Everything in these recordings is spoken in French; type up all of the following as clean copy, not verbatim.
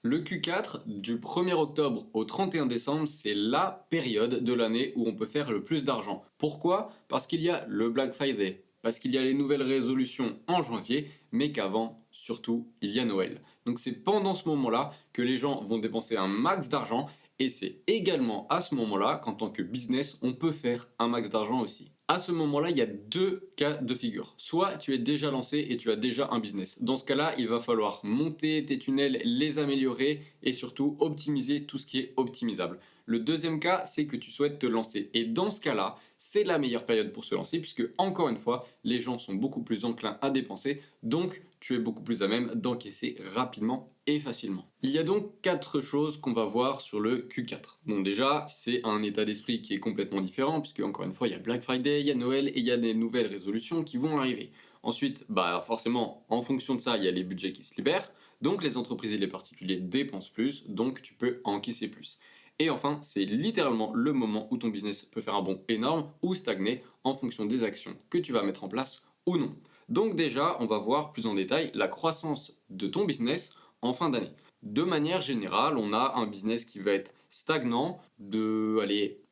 Le Q4, du 1er octobre au 31 décembre, c'est la période de l'année où on peut faire le plus d'argent. Pourquoi? Parce qu'il y a le Black Friday, parce qu'il y a les nouvelles résolutions en janvier, mais qu'avant, surtout, il y a Noël. Donc c'est pendant ce moment-là que les gens vont dépenser un max d'argent et c'est également à ce moment-là qu'en tant que business, on peut faire un max d'argent aussi. À ce moment-là, il y a deux cas de figure. Soit tu es déjà lancé et tu as déjà un business. Dans ce cas-là, il va falloir monter tes tunnels, les améliorer et surtout optimiser tout ce qui est optimisable. Le deuxième cas, c'est que tu souhaites te lancer. Et dans ce cas-là, c'est la meilleure période pour se lancer puisque, encore une fois, les gens sont beaucoup plus enclins à dépenser. Donc, tu es beaucoup plus à même d'encaisser rapidement et facilement. Il y a donc 4 choses qu'on va voir sur le Q4. Bon, déjà, c'est un état d'esprit qui est complètement différent puisque, encore une fois, il y a Black Friday, il y a Noël et il y a des nouvelles résolutions qui vont arriver. Ensuite, forcément, en fonction de ça, il y a les budgets qui se libèrent. Donc les entreprises et les particuliers dépensent plus, donc tu peux encaisser plus. Et enfin, c'est littéralement le moment où ton business peut faire un bond énorme ou stagner en fonction des actions que tu vas mettre en place ou non. Donc déjà, on va voir plus en détail la croissance de ton business en fin d'année. De manière générale, on a un business qui va être stagnant de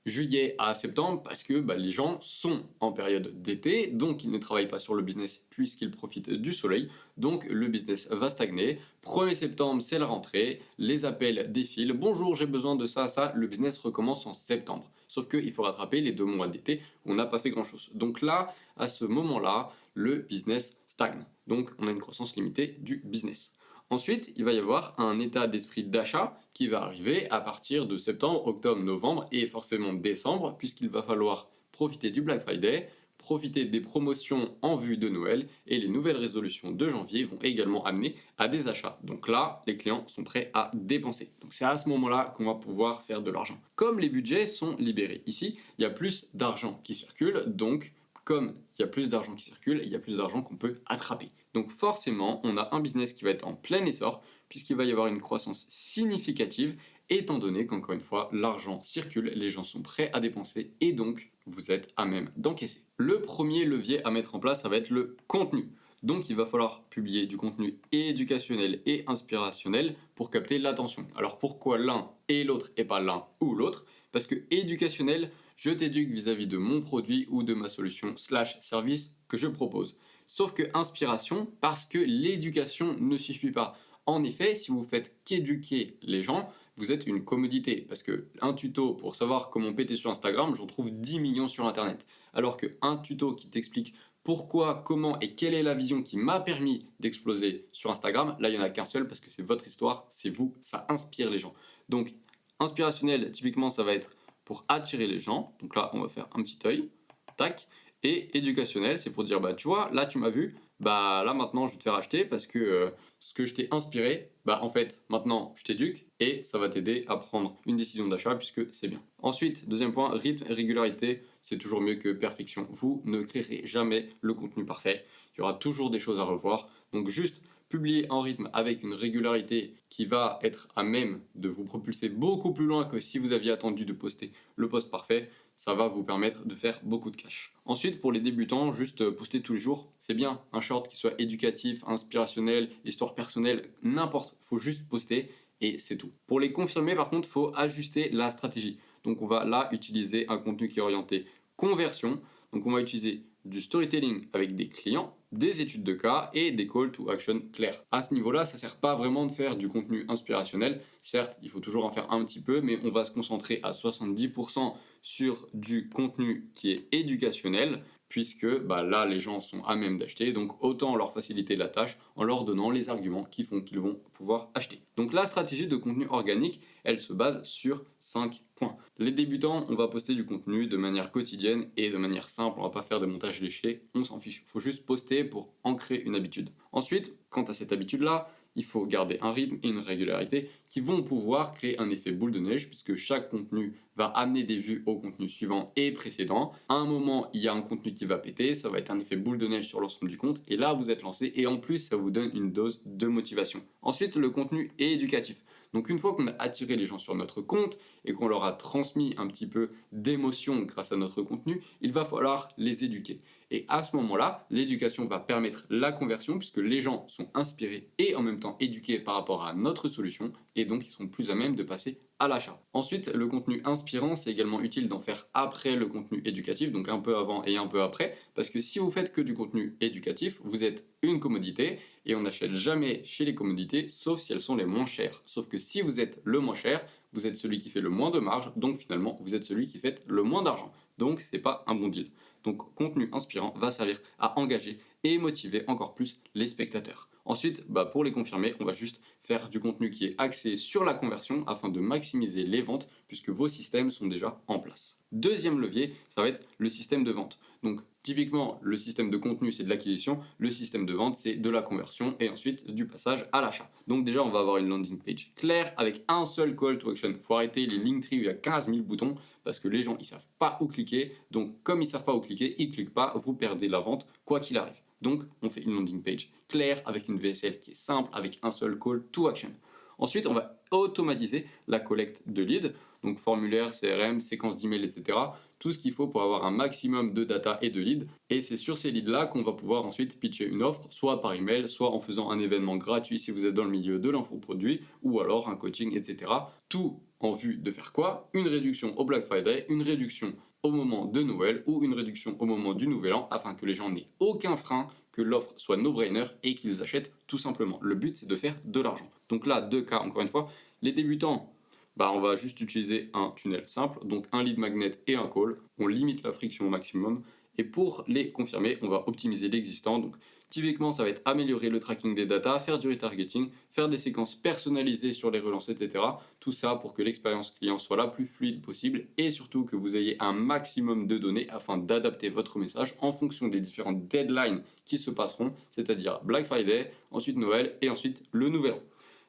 juillet à septembre parce que les gens sont en période d'été, donc ils ne travaillent pas sur le business puisqu'ils profitent du soleil, donc le business va stagner. 1er septembre, c'est la rentrée, les appels défilent, bonjour j'ai besoin de ça, ça, le business recommence en septembre. Sauf qu'il faut rattraper les 2 mois d'été où on n'a pas fait grand chose. Donc là, à ce moment-là, le business stagne. Donc on a une croissance limitée du business. Ensuite, il va y avoir un état d'esprit d'achat qui va arriver à partir de septembre, octobre, novembre et forcément décembre, puisqu'il va falloir profiter du Black Friday, profiter des promotions en vue de Noël et les nouvelles résolutions de janvier vont également amener à des achats. Donc là, les clients sont prêts à dépenser. Donc c'est à ce moment-là qu'on va pouvoir faire de l'argent. Comme les budgets sont libérés ici, il y a plus d'argent qui circule, donc comme il y a plus d'argent qui circule, il y a plus d'argent qu'on peut attraper. Donc forcément, on a un business qui va être en plein essor, puisqu'il va y avoir une croissance significative, étant donné qu'encore une fois, l'argent circule, les gens sont prêts à dépenser, et donc vous êtes à même d'encaisser. Le premier levier à mettre en place, ça va être le contenu. Donc il va falloir publier du contenu éducationnel et inspirationnel pour capter l'attention. Alors pourquoi l'un et l'autre et pas l'un ou l'autre? Parce que éducationnel, je t'éduque vis-à-vis de mon produit ou de ma solution / service que je propose. Sauf que inspiration, parce que l'éducation ne suffit pas. En effet, si vous faites qu'éduquer les gens, vous êtes une commodité. Parce que un tuto pour savoir comment péter sur Instagram, j'en trouve 10 millions sur Internet. Alors qu'un tuto qui t'explique pourquoi, comment et quelle est la vision qui m'a permis d'exploser sur Instagram, là il n'y en a qu'un seul parce que c'est votre histoire, c'est vous, ça inspire les gens. Donc inspirationnel, typiquement ça va être pour attirer les gens. Donc là, on va faire un petit œil. Tac. Et éducationnel, c'est pour dire, tu vois, là tu m'as vu, là maintenant je vais te faire acheter parce que ce que je t'ai inspiré, en fait maintenant je t'éduque et ça va t'aider à prendre une décision d'achat puisque c'est bien. Ensuite, deuxième point, rythme et régularité, c'est toujours mieux que perfection. Vous ne créerez jamais le contenu parfait, il y aura toujours des choses à revoir. Donc juste publier en rythme avec une régularité qui va être à même de vous propulser beaucoup plus loin que si vous aviez attendu de poster le post parfait, ça va vous permettre de faire beaucoup de cash. Ensuite, pour les débutants, juste poster tous les jours, c'est bien. Un short qui soit éducatif, inspirationnel, histoire personnelle, n'importe, il faut juste poster et c'est tout. Pour les confirmer, par contre, il faut ajuster la stratégie. Donc on va là utiliser un contenu qui est orienté conversion. Donc on va utiliser du storytelling avec des clients, des études de cas et des call to action clairs. À ce niveau-là, ça ne sert pas vraiment de faire du contenu inspirationnel. Certes, il faut toujours en faire un petit peu, mais on va se concentrer à 70% sur du contenu qui est éducationnel, puisque là, les gens sont à même d'acheter, donc autant leur faciliter la tâche en leur donnant les arguments qui font qu'ils vont pouvoir acheter. Donc la stratégie de contenu organique, elle se base sur 5 points. Les débutants, on va poster du contenu de manière quotidienne et de manière simple, on va pas faire de montage léché, on s'en fiche. Il faut juste poster pour ancrer une habitude. Ensuite, quant à cette habitude-là, il faut garder un rythme et une régularité qui vont pouvoir créer un effet boule de neige puisque chaque contenu va amener des vues au contenu suivant et précédent. À un moment, il y a un contenu qui va péter, ça va être un effet boule de neige sur l'ensemble du compte et là, vous êtes lancé et en plus, ça vous donne une dose de motivation. Ensuite, le contenu est éducatif. Donc une fois qu'on a attiré les gens sur notre compte et qu'on leur a transmis un petit peu d'émotion grâce à notre contenu, il va falloir les éduquer. Et à ce moment-là, l'éducation va permettre la conversion puisque les gens sont inspirés et en même temps éduqués par rapport à notre solution et donc ils sont plus à même de passer à l'achat. Ensuite, le contenu inspirant, c'est également utile d'en faire après le contenu éducatif, donc un peu avant et un peu après, parce que si vous faites que du contenu éducatif, vous êtes une commodité et on n'achète jamais chez les commodités sauf si elles sont les moins chères. Sauf que si vous êtes le moins cher, vous êtes celui qui fait le moins de marge, donc finalement vous êtes celui qui fait le moins d'argent. Donc c'est pas un bon deal. Donc contenu inspirant va servir à engager et motiver encore plus les spectateurs. Ensuite, pour les confirmer, on va juste faire du contenu qui est axé sur la conversion afin de maximiser les ventes puisque vos systèmes sont déjà en place. Deuxième levier, ça va être le système de vente. Donc typiquement, le système de contenu, c'est de l'acquisition, le système de vente, c'est de la conversion et ensuite du passage à l'achat. Donc déjà, on va avoir une landing page claire avec un seul call to action. Il faut arrêter les Linktree où il y a 15 000 boutons parce que les gens, ils savent pas où cliquer. Donc comme ils savent pas où cliquer, ils cliquent pas, vous perdez la vente quoi qu'il arrive. Donc on fait une landing page claire avec une VSL qui est simple, avec un seul call to action. Ensuite, on va automatiser la collecte de leads, donc formulaire, CRM, séquence d'email, etc. Tout ce qu'il faut pour avoir un maximum de data et de leads. Et c'est sur ces leads-là qu'on va pouvoir ensuite pitcher une offre, soit par email, soit en faisant un événement gratuit si vous êtes dans le milieu de l'infoproduit, ou alors un coaching, etc. Tout en vue de faire quoi? Une réduction au Black Friday, une réduction au moment de Noël ou une réduction au moment du Nouvel An afin que les gens n'aient aucun frein, que l'offre soit no-brainer et qu'ils achètent tout simplement. Le but, c'est de faire de l'argent. Donc là, deux cas, encore une fois. Les débutants, on va juste utiliser un tunnel simple, donc un lead magnet et un call. On limite la friction au maximum. Et pour les confirmer, on va optimiser l'existant. Donc typiquement, ça va être améliorer le tracking des data, faire du retargeting, faire des séquences personnalisées sur les relances, etc. Tout ça pour que l'expérience client soit la plus fluide possible et surtout que vous ayez un maximum de données afin d'adapter votre message en fonction des différentes deadlines qui se passeront, c'est-à-dire Black Friday, ensuite Noël et ensuite le Nouvel An.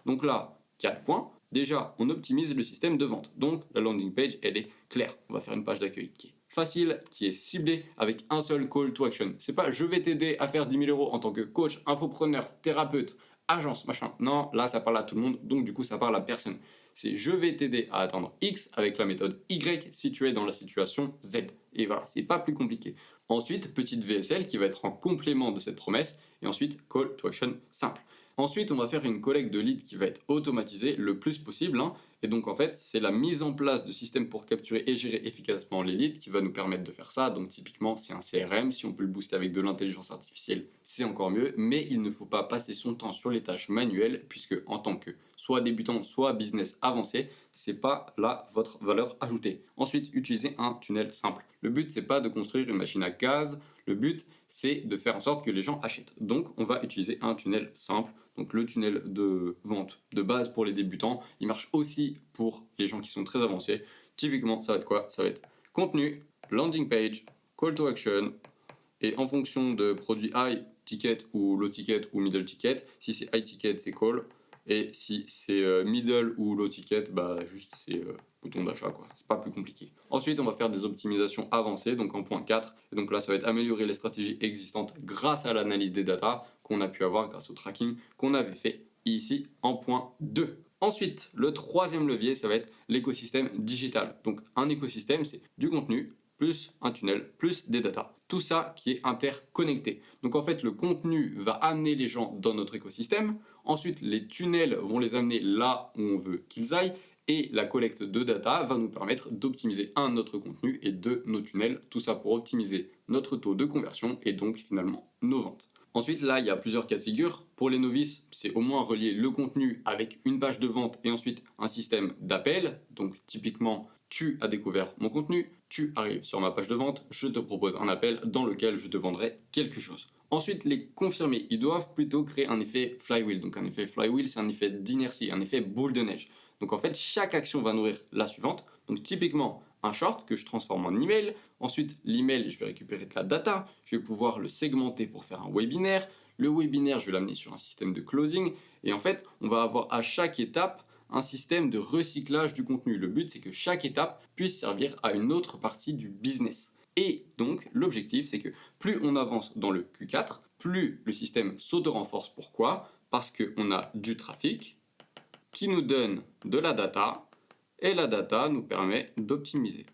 Donc là, 4 points. Déjà, on optimise le système de vente. Donc la landing page, elle est claire. On va faire une page d'accueil qui est facile, qui est ciblée avec un seul call to action. C'est pas je vais t'aider à faire 10 000 euros en tant que coach, infopreneur, thérapeute, agence, machin. Non, là ça parle à tout le monde, donc du coup ça parle à personne. C'est je vais t'aider à atteindre X avec la méthode Y si tu es dans la situation Z. Et voilà, c'est pas plus compliqué. Ensuite, petite VSL qui va être en complément de cette promesse. Et ensuite, call to action simple. Ensuite, on va faire une collecte de leads qui va être automatisée le plus possible. Et donc, en fait, c'est la mise en place de systèmes pour capturer et gérer efficacement les leads qui va nous permettre de faire ça. Donc, typiquement, c'est un CRM. Si on peut le booster avec de l'intelligence artificielle, c'est encore mieux. Mais il ne faut pas passer son temps sur les tâches manuelles, puisque en tant que soit débutant, soit business avancé, c'est pas là votre valeur ajoutée. Ensuite, utilisez un tunnel simple. Le but, c'est pas de construire une machine à gaz. Le but, c'est de faire en sorte que les gens achètent. Donc, on va utiliser un tunnel simple. Donc, le tunnel de vente de base pour les débutants, il marche aussi pour les gens qui sont très avancés. Typiquement, ça va être quoi? Ça va être contenu, landing page, call to action, et en fonction de produit high ticket ou low ticket ou middle ticket, si c'est high ticket, c'est call, et si c'est middle ou low ticket, juste c'est bouton d'achat, quoi. C'est pas plus compliqué. Ensuite, on va faire des optimisations avancées, donc en point 4. Et donc là, ça va être améliorer les stratégies existantes grâce à l'analyse des datas qu'on a pu avoir grâce au tracking qu'on avait fait ici en point 2. Ensuite, le troisième levier, ça va être l'écosystème digital. Donc un écosystème, c'est du contenu, plus un tunnel, plus des datas. Tout ça qui est interconnecté. Donc en fait, le contenu va amener les gens dans notre écosystème. Ensuite, les tunnels vont les amener là où on veut qu'ils aillent. Et la collecte de data va nous permettre d'optimiser notre contenu et nos tunnels. Tout ça pour optimiser notre taux de conversion et donc finalement nos ventes. Ensuite, là, il y a plusieurs cas de figure. Pour les novices, c'est au moins relier le contenu avec une page de vente et ensuite un système d'appel. Donc typiquement, tu as découvert mon contenu, tu arrives sur ma page de vente, je te propose un appel dans lequel je te vendrai quelque chose. Ensuite, les confirmés, ils doivent plutôt créer un effet flywheel. Donc un effet flywheel, c'est un effet d'inertie, un effet boule de neige. Donc en fait, chaque action va nourrir la suivante. Donc typiquement, un short que je transforme en email. Ensuite, l'email, je vais récupérer de la data. Je vais pouvoir le segmenter pour faire un webinaire. Le webinaire, je vais l'amener sur un système de closing. Et en fait, on va avoir à chaque étape un système de recyclage du contenu. Le but, c'est que chaque étape puisse servir à une autre partie du business. Et donc, l'objectif, c'est que plus on avance dans le Q4, plus le système s'auto-renforce. Pourquoi? Parce qu'on a du trafic qui nous donne de la data, et la data nous permet d'optimiser.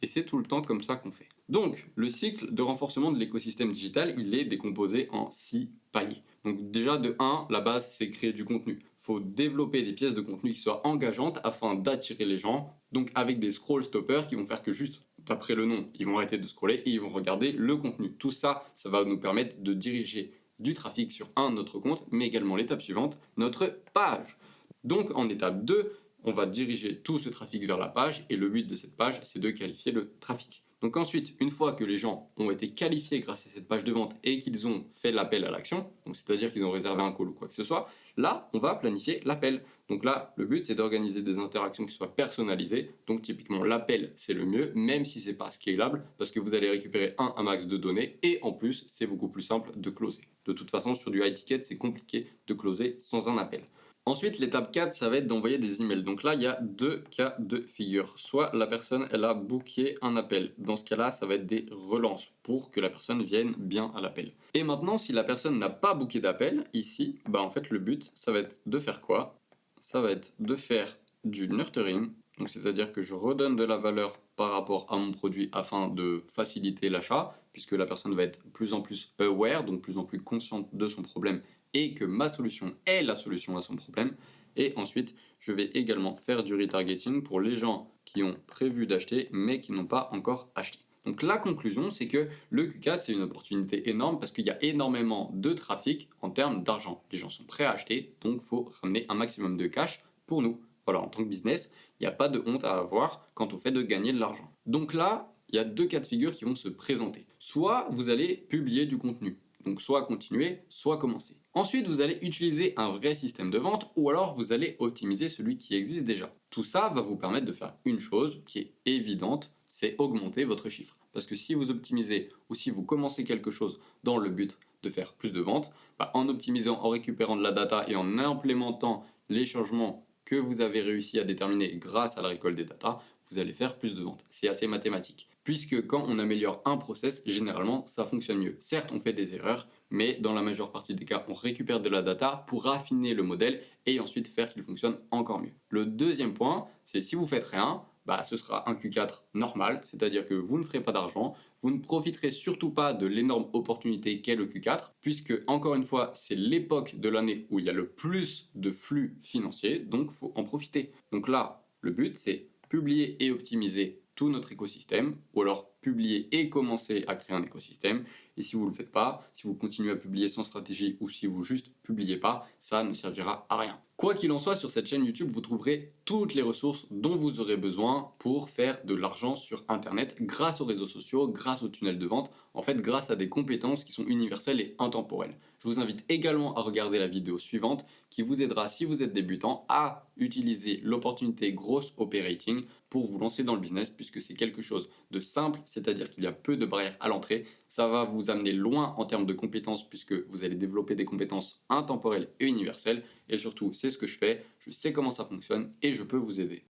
Et c'est tout le temps comme ça qu'on fait. Donc, le cycle de renforcement de l'écosystème digital, il est décomposé en 6 paliers. Donc déjà, de 1, la base, c'est créer du contenu. Il faut développer des pièces de contenu qui soient engageantes afin d'attirer les gens, donc avec des scroll stoppers qui vont faire que juste, d'après le nom, ils vont arrêter de scroller et ils vont regarder le contenu. Tout ça, ça va nous permettre de diriger du trafic sur notre compte, mais également l'étape suivante, notre page. Donc en étape 2, on va diriger tout ce trafic vers la page et le but de cette page, c'est de qualifier le trafic. Donc ensuite, une fois que les gens ont été qualifiés grâce à cette page de vente et qu'ils ont fait l'appel à l'action, donc c'est-à-dire qu'ils ont réservé un call ou quoi que ce soit, là, on va planifier l'appel. Donc là, le but, c'est d'organiser des interactions qui soient personnalisées. Donc typiquement, l'appel, c'est le mieux, même si c'est pas scalable, parce que vous allez récupérer un max de données et en plus, c'est beaucoup plus simple de closer. De toute façon, sur du high ticket, c'est compliqué de closer sans un appel. Ensuite, l'étape 4, ça va être d'envoyer des emails. Donc là, il y a 2 cas de figure. Soit la personne, elle a booké un appel. Dans ce cas-là, ça va être des relances pour que la personne vienne bien à l'appel. Et maintenant, si la personne n'a pas booké d'appel, ici, en fait, le but, ça va être de faire quoi? Ça va être de faire du nurturing. Donc c'est-à-dire que je redonne de la valeur par rapport à mon produit afin de faciliter l'achat, puisque la personne va être plus en plus aware, donc plus en plus consciente de son problème et que ma solution est la solution à son problème. Et ensuite, je vais également faire du retargeting pour les gens qui ont prévu d'acheter mais qui n'ont pas encore acheté. Donc la conclusion, c'est que le Q4, c'est une opportunité énorme parce qu'il y a énormément de trafic en termes d'argent. Les gens sont prêts à acheter, donc il faut ramener un maximum de cash pour nous. Voilà, en tant que business, il n'y a pas de honte à avoir quand on fait de gagner de l'argent. Donc là, il y a 2 cas de figure qui vont se présenter. Soit vous allez publier du contenu, donc soit continuer, soit commencer. Ensuite, vous allez utiliser un vrai système de vente ou alors vous allez optimiser celui qui existe déjà. Tout ça va vous permettre de faire une chose qui est évidente, c'est augmenter votre chiffre. Parce que si vous optimisez ou si vous commencez quelque chose dans le but de faire plus de ventes, en optimisant, en récupérant de la data et en implémentant les changements que vous avez réussi à déterminer grâce à la récolte des data, vous allez faire plus de ventes. C'est assez mathématique. Puisque quand on améliore un process, généralement, ça fonctionne mieux. Certes, on fait des erreurs, mais dans la majeure partie des cas, on récupère de la data pour raffiner le modèle et ensuite faire qu'il fonctionne encore mieux. Le deuxième point, c'est si vous faites rien, ce sera un Q4 normal, c'est-à-dire que vous ne ferez pas d'argent, vous ne profiterez surtout pas de l'énorme opportunité qu'est le Q4, puisque encore une fois, c'est l'époque de l'année où il y a le plus de flux financiers, donc il faut en profiter. Donc là, le but, c'est publier et optimiser tout notre écosystème, ou alors publier et commencer à créer un écosystème. Et si vous ne le faites pas, si vous continuez à publier sans stratégie ou si vous juste publiez pas, ça ne servira à rien. Quoi qu'il en soit, sur cette chaîne YouTube, vous trouverez toutes les ressources dont vous aurez besoin pour faire de l'argent sur Internet grâce aux réseaux sociaux, grâce au tunnel de vente, en fait grâce à des compétences qui sont universelles et intemporelles. Je vous invite également à regarder la vidéo suivante qui vous aidera, si vous êtes débutant, à utiliser l'opportunité Growth Operating pour vous lancer dans le business puisque c'est quelque chose de simple, c'est-à-dire qu'il y a peu de barrières à l'entrée. Ça va vous amener loin en termes de compétences puisque vous allez développer des compétences intemporelles et universelles. Et surtout, c'est ce que je fais, je sais comment ça fonctionne et je peux vous aider.